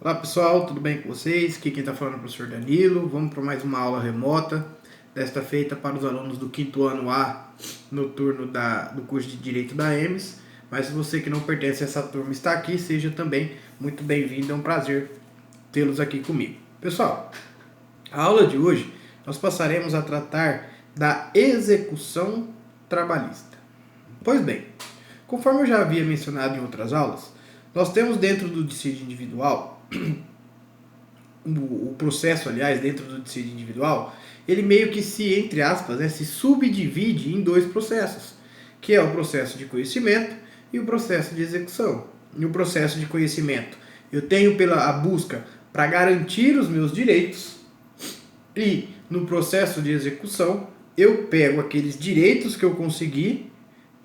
Olá pessoal, tudo bem com vocês? Aqui quem está falando é o professor Danilo. Vamos para mais uma aula remota, desta feita para os alunos do 5º ano A, no turno do curso de Direito da EMES. Mas se você que não pertence a essa turma está aqui, seja também muito bem-vindo, é um prazer tê-los aqui comigo. Pessoal, a aula de hoje nós passaremos a tratar da execução trabalhista. Pois bem, conforme eu já havia mencionado em outras aulas, nós temos dentro do dissídio individual, o processo, aliás, dentro do dissídio individual, ele meio que se, entre aspas, se subdivide em dois processos, que é o processo de conhecimento e o processo de execução. No processo de conhecimento, eu tenho a busca para garantir os meus direitos, e no processo de execução, eu pego aqueles direitos que eu consegui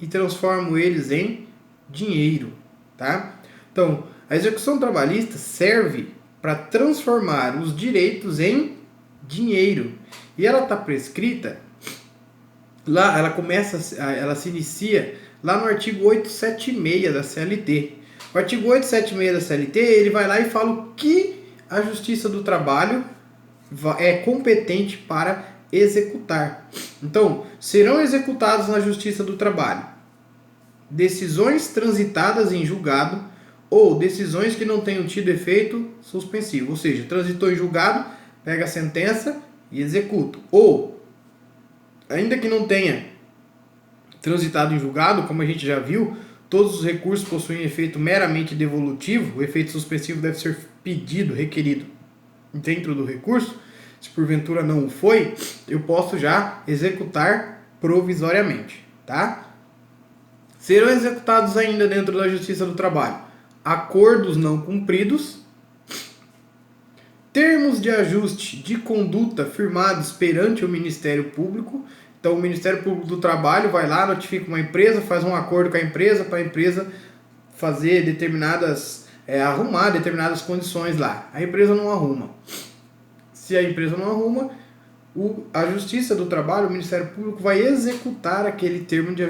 e transformo eles em dinheiro, tá? Então, a execução trabalhista serve para transformar os direitos em dinheiro. E ela está prescrita lá, ela se inicia lá no artigo 876 da CLT. O artigo 876 da CLT, ele vai lá e fala o que a Justiça do Trabalho é competente para executar. Então, serão executados na Justiça do Trabalho decisões transitadas em julgado ou decisões que não tenham tido efeito suspensivo. Ou seja, transitou em julgado, pega a sentença e executa. Ou, ainda que não tenha transitado em julgado, como a gente já viu, todos os recursos possuem efeito meramente devolutivo. O efeito suspensivo deve ser pedido, requerido dentro do recurso. Se porventura não o foi, eu posso já executar provisoriamente, tá? Serão executados ainda dentro da Justiça do Trabalho acordos não cumpridos, termos de ajuste de conduta firmados perante o Ministério Público. Então, o Ministério Público do Trabalho vai lá, notifica uma empresa, faz um acordo com a empresa para a empresa fazer arrumar determinadas condições lá. A empresa não arruma. Se a empresa não arruma, a Justiça do Trabalho, o Ministério Público vai executar aquele termo de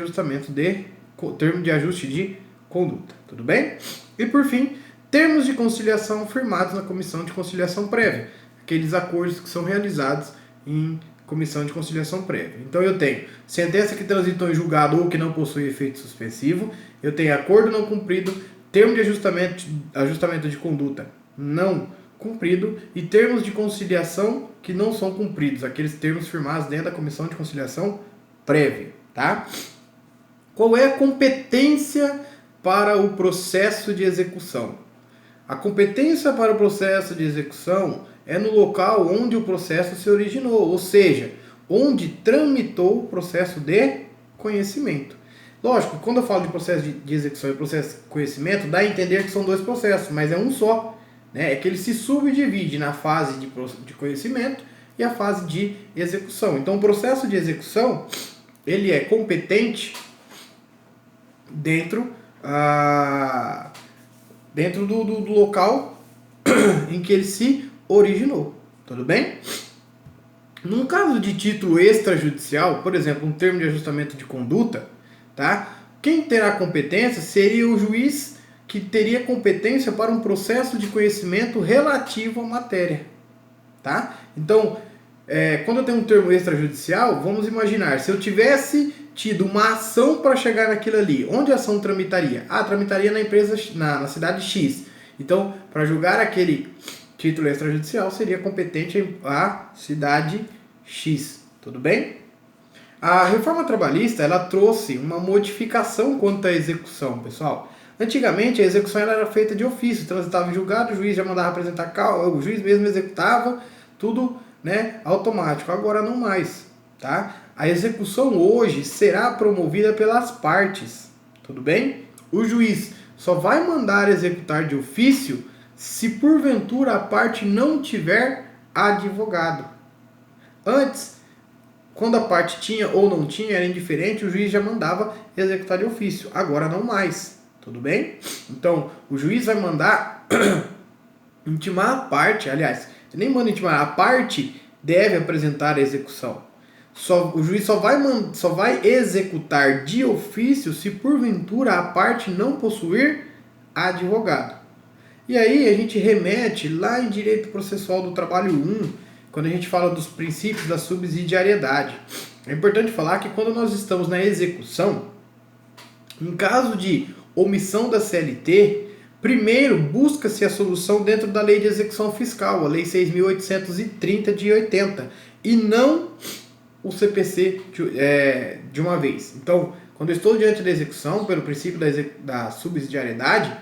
ajuste de conduta. Tudo bem? E por fim, termos de conciliação firmados na Comissão de Conciliação Prévia. Aqueles acordos que são realizados em Comissão de Conciliação Prévia. Então eu tenho sentença que transitou em julgado ou que não possui efeito suspensivo. Eu tenho acordo não cumprido, termo de ajustamento de conduta não cumprido e termos de conciliação que não são cumpridos. Aqueles termos firmados dentro da Comissão de Conciliação Prévia. Tá? Qual é a competência para o processo de execução? A competência para o processo de execução é no local onde o processo se originou, ou seja, onde tramitou o processo de conhecimento. Lógico, quando eu falo de processo de execução e processo de conhecimento, dá a entender que são dois processos, mas é um só. Né? É que ele se subdivide na fase de conhecimento e a fase de execução. Então, o processo de execução, ele é competente dentro do local em que ele se originou. Tudo bem? Num caso de título extrajudicial, por exemplo, um termo de ajustamento de conduta, tá? Quem terá competência seria o juiz que teria competência para um processo de conhecimento relativo à matéria. Tá? Então, quando eu tenho um termo extrajudicial, vamos imaginar, se eu tivesse tido uma ação para chegar naquilo ali, onde a ação tramitaria? Tramitaria na empresa, na cidade X. Então, para julgar aquele título extrajudicial, seria competente a cidade X. Tudo bem? A reforma trabalhista, ela trouxe uma modificação quanto à execução, pessoal. Antigamente, a execução era feita de ofício, transitava em julgado, o juiz já mandava apresentar o juiz mesmo executava, tudo, né, automático. Agora não mais, tá? A execução hoje será promovida pelas partes, tudo bem? O juiz só vai mandar executar de ofício se porventura a parte não tiver advogado. Antes, quando a parte tinha ou não tinha, era indiferente, o juiz já mandava executar de ofício. Agora não mais, tudo bem? Então, o juiz vai mandar intimar a parte, aliás, nem manda intimar, a parte deve apresentar a execução. O juiz só vai executar de ofício se porventura a parte não possuir advogado. E aí a gente remete lá em Direito Processual do Trabalho 1, quando a gente fala dos princípios da subsidiariedade. É importante falar que quando nós estamos na execução, em caso de omissão da CLT, primeiro busca-se a solução dentro da Lei de Execução Fiscal, a Lei 6.830 de 80, e não o CPC de uma vez. Então, quando eu estou diante da execução, pelo princípio da subsidiariedade,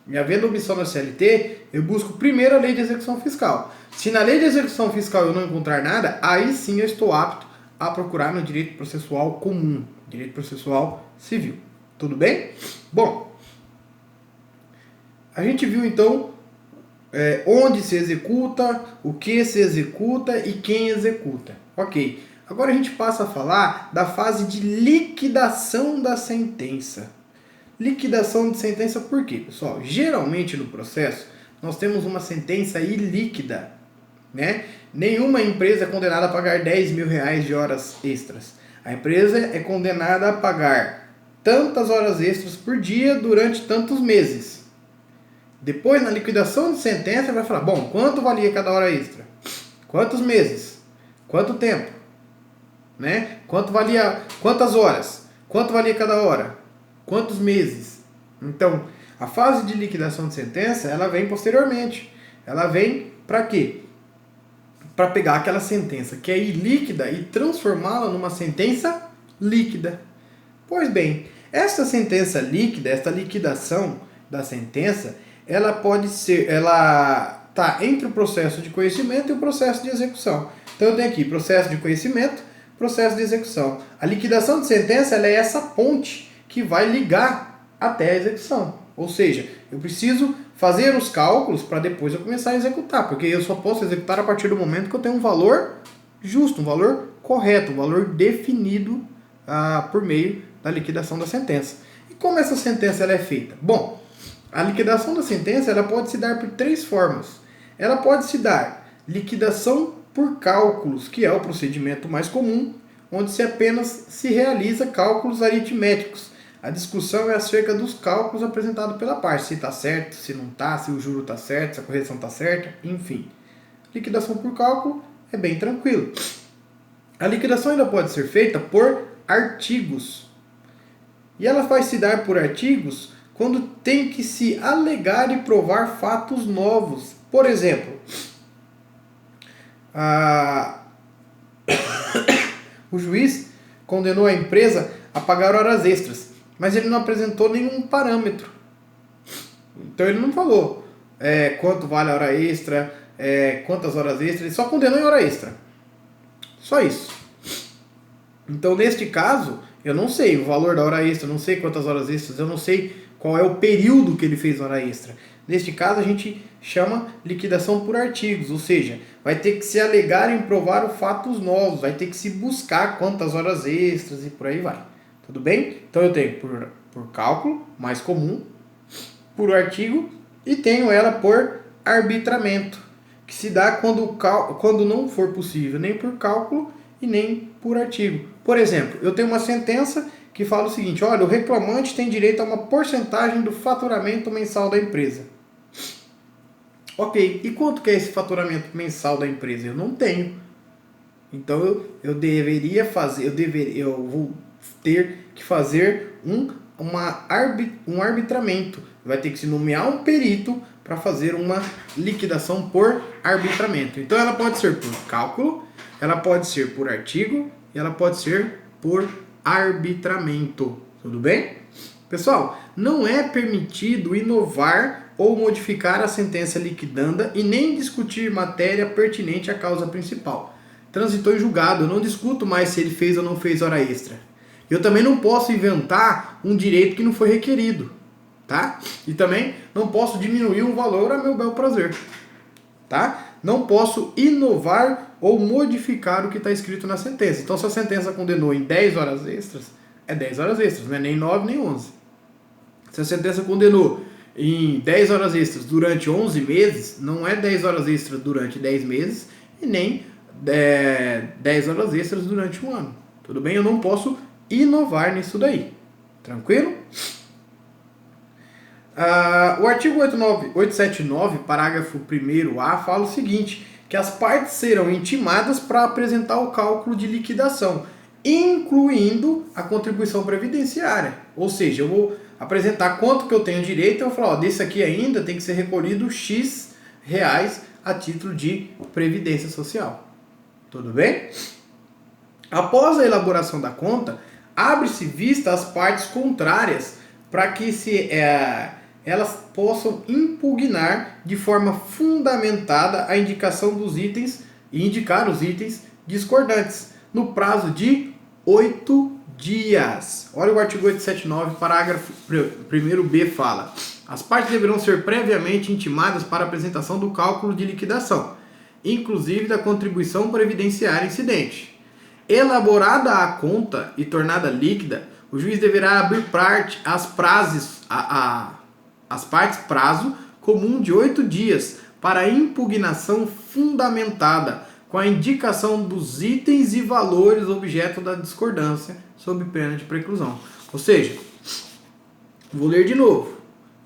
e havendo omissão da CLT, eu busco primeiro a Lei de Execução Fiscal. Se na Lei de Execução Fiscal eu não encontrar nada, aí sim eu estou apto a procurar no direito processual comum, direito processual civil. Tudo bem? Bom, a gente viu então onde se executa, o que se executa e quem executa. Ok. Agora a gente passa a falar da fase de liquidação da sentença. Liquidação de sentença por quê, pessoal? Geralmente no processo nós temos uma sentença ilíquida, né? Nenhuma empresa é condenada a pagar 10 mil reais de horas extras. A empresa é condenada a pagar tantas horas extras por dia durante tantos meses. Depois, na liquidação de sentença, vai falar, bom, quanto valia cada hora extra? Quantos meses? Quanto tempo? Né? Quanto valia, quantas horas? Quanto valia cada hora? Quantos meses? Então, a fase de liquidação de sentença, ela vem posteriormente. Ela vem para quê? Para pegar aquela sentença que é ilíquida e transformá-la numa sentença líquida. Pois bem, essa sentença líquida, essa liquidação da sentença, ela pode ser, ela está entre o processo de conhecimento e o processo de execução. Então eu tenho aqui processo de conhecimento, processo de execução. A liquidação de sentença, ela é essa ponte que vai ligar até a execução. Ou seja, eu preciso fazer os cálculos para depois eu começar a executar, porque eu só posso executar a partir do momento que eu tenho um valor justo, um valor correto, um valor definido por meio da liquidação da sentença. E como essa sentença ela é feita? Bom, a liquidação da sentença ela pode se dar por três formas. Ela pode se dar liquidação por cálculos, que é o procedimento mais comum, onde se apenas se realiza cálculos aritméticos. A discussão é acerca dos cálculos apresentados pela parte, se está certo, se não está, se o juro está certo, se a correção está certa, enfim. Liquidação por cálculo é bem tranquilo. A liquidação ainda pode ser feita por artigos. E ela vai se dar por artigos quando tem que se alegar e provar fatos novos. Por exemplo, o juiz condenou a empresa a pagar horas extras, mas ele não apresentou nenhum parâmetro. Então ele não falou quanto vale a hora extra, quantas horas extras, ele só condenou em hora extra. Só isso. Então neste caso, eu não sei o valor da hora extra, eu não sei quantas horas extras, eu não sei qual é o período que ele fez hora extra. Neste caso a gente chama liquidação por artigos, ou seja, vai ter que se alegar em provar fatos novos, vai ter que se buscar quantas horas extras e por aí vai. Tudo bem? Então eu tenho por cálculo, mais comum, por artigo, e tenho ela por arbitramento, que se dá quando não for possível nem por cálculo e nem por artigo. Por exemplo, eu tenho uma sentença que fala o seguinte, olha, o reclamante tem direito a uma porcentagem do faturamento mensal da empresa. Ok, e quanto que é esse faturamento mensal da empresa? Eu não tenho. Então eu vou ter que fazer um arbitramento. Vai ter que se nomear um perito para fazer uma liquidação por arbitramento. Então ela pode ser por cálculo, ela pode ser por artigo e ela pode ser por arbitramento. Tudo bem? Pessoal, não é permitido inovar ou modificar a sentença liquidanda e nem discutir matéria pertinente à causa principal. Transitou em julgado, eu não discuto mais se ele fez ou não fez hora extra. Eu também não posso inventar um direito que não foi requerido, tá? E também não posso diminuir um valor a meu bel prazer, tá? Não posso inovar ou modificar o que está escrito na sentença. Então, se a sentença condenou em 10 horas extras, é 10 horas extras, não é nem 9 nem 11. Se a sentença condenou em 10 horas extras durante 11 meses, não é 10 horas extras durante 10 meses e nem 10 horas extras durante um ano. Tudo bem? Eu não posso inovar nisso daí. Tranquilo? O artigo 879, parágrafo 1º-A, fala o seguinte, que as partes serão intimadas para apresentar o cálculo de liquidação, incluindo a contribuição previdenciária. Ou seja, eu vou apresentar quanto que eu tenho direito, eu vou falar, ó, desse aqui ainda tem que ser recolhido X reais a título de previdência social. Tudo bem? Após a elaboração da conta, abre-se vista às partes contrárias para que elas possam impugnar de forma fundamentada a indicação dos itens e indicar os itens discordantes no prazo de 8 dias. Olha o artigo 879, parágrafo 1º-B fala: as partes deverão ser previamente intimadas para apresentação do cálculo de liquidação, inclusive da contribuição previdenciária incidente. Elaborada a conta e tornada líquida, o juiz deverá abrir às partes prazo comum de 8 dias para impugnação fundamentada com a indicação dos itens e valores objeto da discordância sob pena de preclusão. Ou seja, vou ler de novo.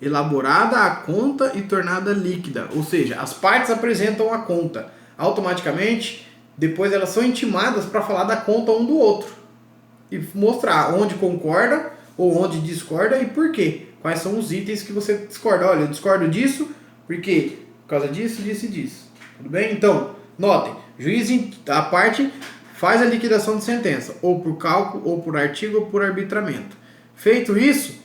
Elaborada a conta e tornada líquida. Ou seja, as partes apresentam a conta. Automaticamente, depois elas são intimadas para falar da conta um do outro. E mostrar onde concorda ou onde discorda e por quê. Quais são os itens que você discorda. Olha, eu discordo disso porque por causa disso, disso e disso. Tudo bem? Então, notem, a parte faz a liquidação de sentença, ou por cálculo, ou por artigo, ou por arbitramento. Feito isso,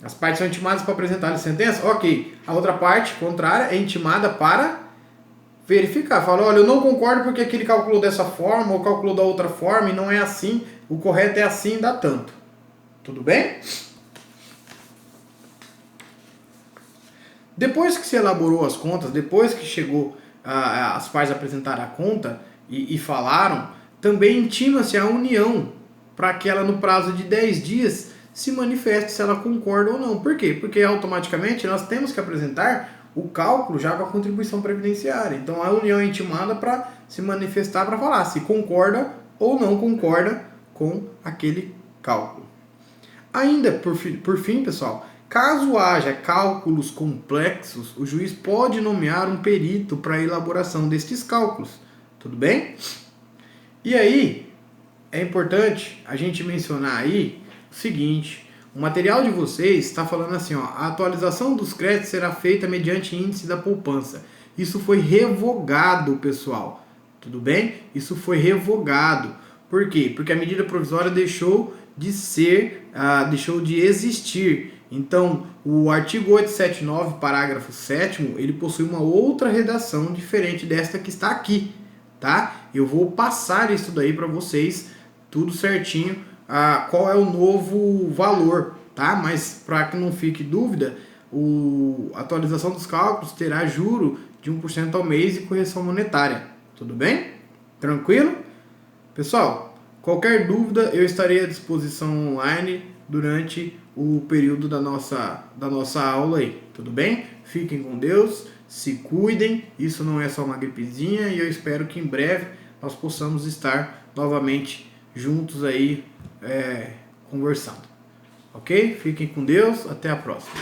as partes são intimadas para apresentar a sentença, ok. A outra parte, contrária, é intimada para verificar. Fala, olha, eu não concordo porque aquele calculou dessa forma, ou calculou da outra forma, e não é assim. O correto é assim, dá tanto. Tudo bem? Depois que se elaborou as contas, depois que chegou as partes apresentaram a conta e falaram, também intima-se a União para que ela, no prazo de 10 dias, se manifeste se ela concorda ou não. Por quê? Porque automaticamente nós temos que apresentar o cálculo já com a contribuição previdenciária. Então a União é intimada para se manifestar, para falar se concorda ou não concorda com aquele cálculo. Ainda, por fim, pessoal, caso haja cálculos complexos, o juiz pode nomear um perito para a elaboração destes cálculos. Tudo bem? E aí, é importante a gente mencionar aí o seguinte: o material de vocês está falando assim, ó, a atualização dos créditos será feita mediante índice da poupança. Isso foi revogado, pessoal. Tudo bem? Isso foi revogado. Por quê? Porque a medida provisória deixou de existir. Então, o artigo 879, parágrafo 7º, ele possui uma outra redação diferente desta que está aqui, tá? Eu vou passar isso daí para vocês, tudo certinho, qual é o novo valor, tá? Mas para que não fique dúvida, a atualização dos cálculos terá juro de 1% ao mês e correção monetária. Tudo bem? Tranquilo? Pessoal, qualquer dúvida eu estarei à disposição online durante o período da nossa aula aí, tudo bem? Fiquem com Deus, se cuidem, isso não é só uma gripezinha e eu espero que em breve nós possamos estar novamente juntos aí conversando, ok? Fiquem com Deus, até a próxima.